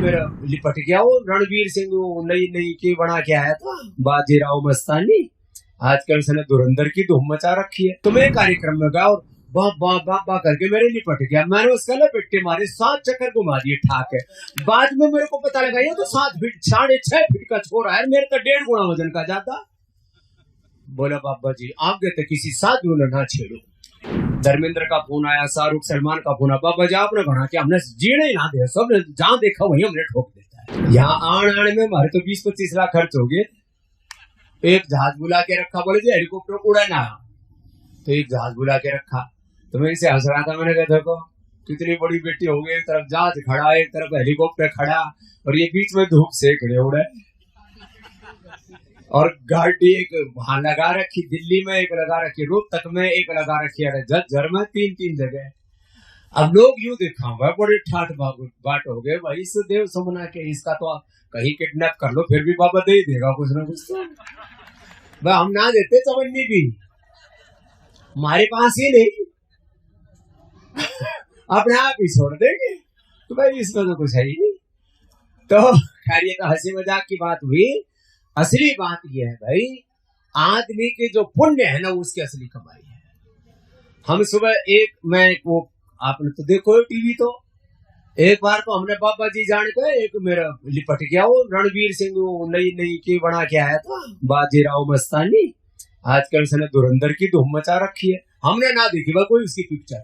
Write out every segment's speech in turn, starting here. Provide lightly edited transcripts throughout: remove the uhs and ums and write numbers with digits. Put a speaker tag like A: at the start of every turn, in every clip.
A: मेरा लिपट गया वो रणवीर सिंह नई नई की बना के आया था बाजीराव मस्तानी। आजकल उसने धुरंधर की धूम मचा रखी है। तो मैं कार्यक्रम में गया और बाबा करके मेरे लिपट गया। मैंने उसका लपेटे मारे 7 चक्कर घुमा दिए ठाक है। बाद में मेरे को पता लगा ये तो 7 फीट 6.5 फीट का छोरा है, मेरे तो 1.5 गुना वजन का ज्यादा। बोला बाबा जी आगे तो किसी साधु ने ना छेड़ो। धर्मेंद्र का फोन आया, शाहरुख सलमान का फोन आया, बाबा जी आपने बना के हमने जीने ही ना दे, सब जहां देखा वही हमने ठोक देता है। यहाँ आने में हमारे तो 20-25 लाख खर्च हो गए। एक जहाज बुला के रखा, बोले जी हेलीकॉप्टर उड़ाना, तो एक जहाज बुला के रखा। तो मैं इसे हंस रहा था, मैंने कहा देखो कितनी बड़ी बेटी हो गई, एक तरफ जहाज खड़ा, एक तरफ हेलीकॉप्टर खड़ा, और ये बीच में धूप से खड़े उड़े। और गाड़ी एक वहां लगा रखी, दिल्ली में एक लगा रखी, रोहतक में एक लगा रखी, अरे झज्जर में 3-3 जगह। अब लोग यूं देखा हुआ बड़े ठाठ बाट हो गए भाई, इस देव समना के इसका तो कहीं किडनैप कर लो फिर भी बाबा दे ही देगा कुछ ना कुछ। तो भाई हम ना देते चवन्नी भी, हमारे पास ही नहीं अपने आप ही छोड़ देंगे, तो भाई इसमें तो कुछ है ही नहीं। तो खैर ये तो हंसी मजाक की बात हुई। असली बात यह है भाई, आदमी के जो पुण्य है ना उसकी असली कमाई है। हम सुबह मैं वो आपने तो देखो टीवी, तो एक बार तो हमने बाबा जी जाने को एक मेरा लिपट गया वो रणवीर सिंह नई नई की बना के आया था बाजीराव मस्तानी। आजकल उसने धुरंधर की धूम मचा रखी है, हमने ना देखी भाई कोई उसकी पिक्चर।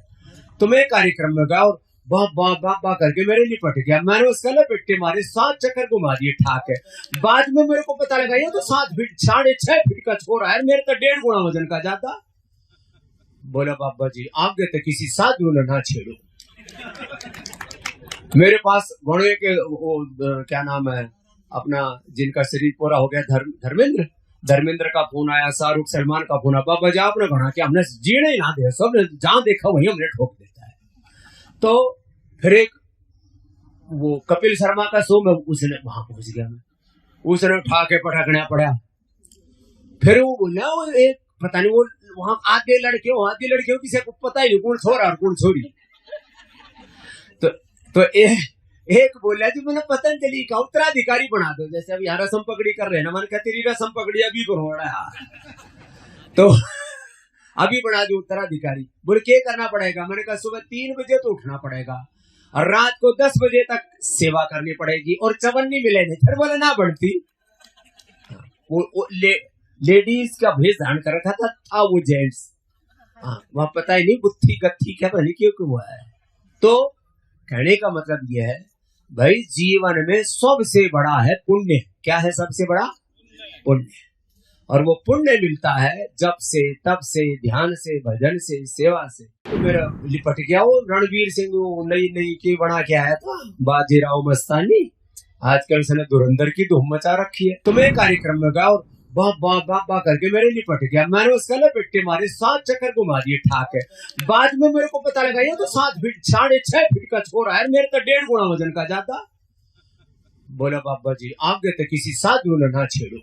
A: तो मैं कार्यक्रम में गया और बाबा करके मेरे लिपट गया। मैंने उसका लपेटे मारे 7 चक्कर घुमा दिए ठाक है। बाद में मेरे को पता लगा ये तो 7 फीट 6.5 फीट का छोरा है, मेरे तो 1.5 गुना वजन का ज्यादा। बोला बाबा जी आगे तो किसी साधु ने ना छेड़ो। मेरे पास घोड़े के वो क्या नाम है अपना, जिनका शरीर पूरा हो गया, धर्मेंद्र का फोन आया, शाहरुख सलमान का फोन आया, बाबा जी आपने बना के हमने जीने ही ना दे, सब जहां देखा वही हमने ठोक देता है। तो फिर एक वो कपिल शर्मा का शो में उसने वहां पहुंच गया, मैं उसने उठा के पटकना पड़ा। फिर वो बोला वो एक पता नहीं वो वहां आधे लड़के किसी को पता ही नहीं कौन छोरा और कौन छोरी। तो एक बोला जी मैंने पतंजलि का उत्तराधिकारी बना दो, जैसे अभी यहाँ रसम पकड़ी कर रहे हैं ना, मैंने कहा तेरी रसम पकड़ी अभी को हो रहा है, तो अभी बना दो उत्तराधिकारी। बोले क्या करना पड़ेगा? मैंने कहा सुबह 3 बजे तो उठना पड़ेगा और रात को 10 बजे तक सेवा करनी पड़ेगी और चवन्नी मिलेगी। फिर बोले ना बढ़ती, वो लेडीज का भेष धारण कर रखा था वो जेंट्स, वहां पता ही नहीं गुत्थी गत्थी क्या बनी क्यों हुआ है। तो कहने का मतलब यह है भाई जीवन में सबसे बड़ा है पुण्य। क्या है सबसे बड़ा? पुण्य। और वो पुण्य मिलता है जब से तब से, ध्यान से, भजन से, सेवा से। तो मेरा लिपट गया वो रणवीर सिंह नई नई की बना के आया था बाजीराव मस्तानी। आजकल उसने धुरंधर की धूम मचा रखी है। तो मैं कार्यक्रम में गया और बाबा करके मेरे लिपट गया। मैंने उसका लपेटे मारे 7 चक्कर घुमा दिए ठाक है। बाद में मेरे को पता लगा ये तो 7 फीट 6.5 फीट का छोरा है, मेरे तो 1.5 गुना वजन का ज्यादा। बोला बाबा जी आगे तो किसी साधु ने ना छेड़ो।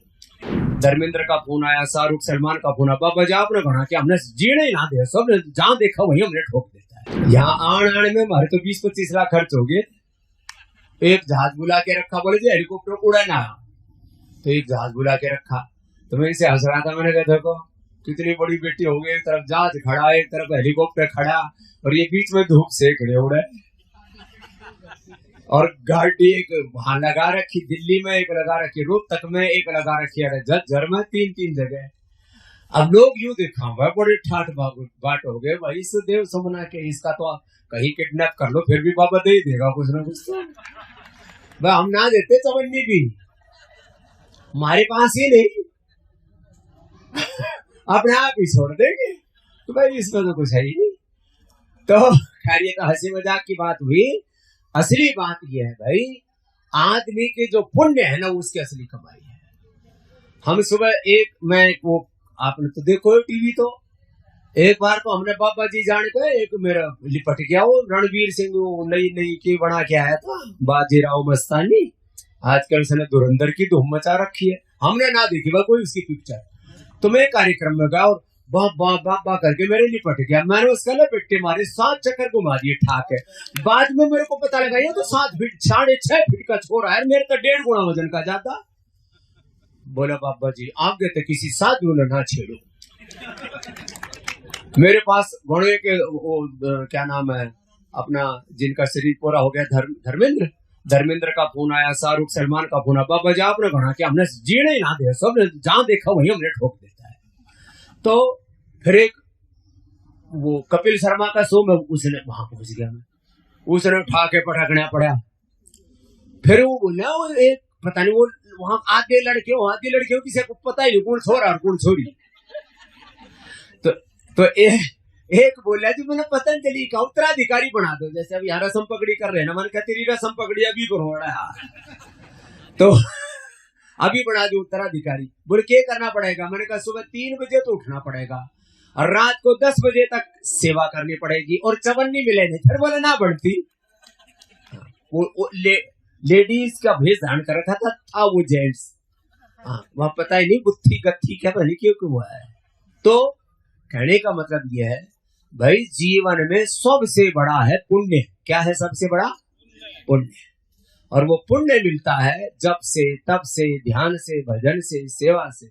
A: धर्मेंद्र का फोन आया, शाहरुख सलमान का फोन आया, बाबा जी आपने बना के हमने जीने ही ना दे, सब जहां देखा वही हमने ठोक देता है। यहाँ आने में हमारे तो 20-25 लाख खर्च हो गए। एक जहाज बुला के रखा, बोले जी हेलीकॉप्टर उड़ाना, तो एक जहाज बुला के रखा। तो मैं इसे हंस रहा था, मैंने कहा देखो कितनी बड़ी बेटी हो गई, एक तरफ जहाज खड़ा, एक तरफ हेलीकॉप्टर खड़ा, और ये बीच में धूप से खड़े उड़े। और गाड़ी एक वहां लगा रखी, दिल्ली में एक लगा रखी, रोहतक में एक लगा रखी, अरे झज्जर में 3-3 जगह। अब लोग यूं देखा हुआ बड़े ठाठ बाट हो गए भाई, इस देव समना के इसका तो कहीं किडनैप कर लो फिर भी बाबा दे ही देगा कुछ ना कुछ। तो भाई हम ना देते चवन्नी भी, हमारे पास ही नहीं अपने आप ही छोड़ देंगे, तो भाई इसमें तो कुछ है ही नहीं। तो खैर ये तो हंसी मजाक की बात हुई। असली बात यह है भाई, आदमी के जो पुण्य है ना उसकी असली कमाई है। हम सुबह मैं वो आपने तो देखो टीवी, तो एक बार तो हमने बाबा जी जाने को एक मेरा लिपट गया वो रणवीर सिंह नई नई की बना के आया था बाजीराव मस्तानी। आजकल उसने धुरंधर की धूम मचा रखी है, हमने ना देखी भाई कोई उसकी पिक्चर। तो मैं कार्यक्रम में गया और बाबा बाबा करके मेरे लिपट गया। मैंने उसका लपेटे मारे, 7 चक्कर घुमा दिए ठाक है। बाद में मेरे को पता लगा ये तो 7 फीट 6.5 फीट का छोरा है, मेरे तो 1.5 गुना वजन का ज्यादा। बोला बाबा जी आगे तो किसी साधु ने ना छेड़ो। मेरे पास घोड़े के क्या नाम है अपना, जिनका शरीर पूरा हो गया, धर्मेंद्र का फोन आया, शाहरुख सलमान का फोन आया, बाबा जी आपने कहा कि हमने जीने ही ना दे, सब जहां देखा वही हमने ठोक देता है। तो फिर एक वो कपिल शर्मा का शो में उसने वहां पहुंच गया, मैं उसने उठा के पटकना पड़ा। फिर वो बोला वो एक पता नहीं वो वहां आधे लड़के किसी को पता ही नहीं कौन छोरा और कौन छोरी। तो एक बोला जी मैंने पतंजलि का उत्तराधिकारी बना दो। जैसे अभी यहाँ रसम पकड़ी कर रहे हैं ना, मैंने कहा तेरी रसम पकड़ी अभी करो तो अभी बना दो उत्तराधिकारी। बोले क्या करना पड़ेगा? मैंने कहा सुबह 3 बजे तो उठना पड़ेगा और रात को 10 बजे तक सेवा करनी पड़ेगी और चवन्नी मिलेगी। फिर बोले ना बढ़ती वो लेडीज का भेष धारण कर रखा था वो जेंट्स, वहां पता ही नहीं गुत्थी गत्थी क्या बनी क्यों हुआ है। तो कहने का मतलब यह है भाई जीवन में सबसे बड़ा है पुण्य। क्या है सबसे बड़ा? पुण्य। और वो पुण्य मिलता है जब से, तब से, ध्यान से, भजन से, सेवा से।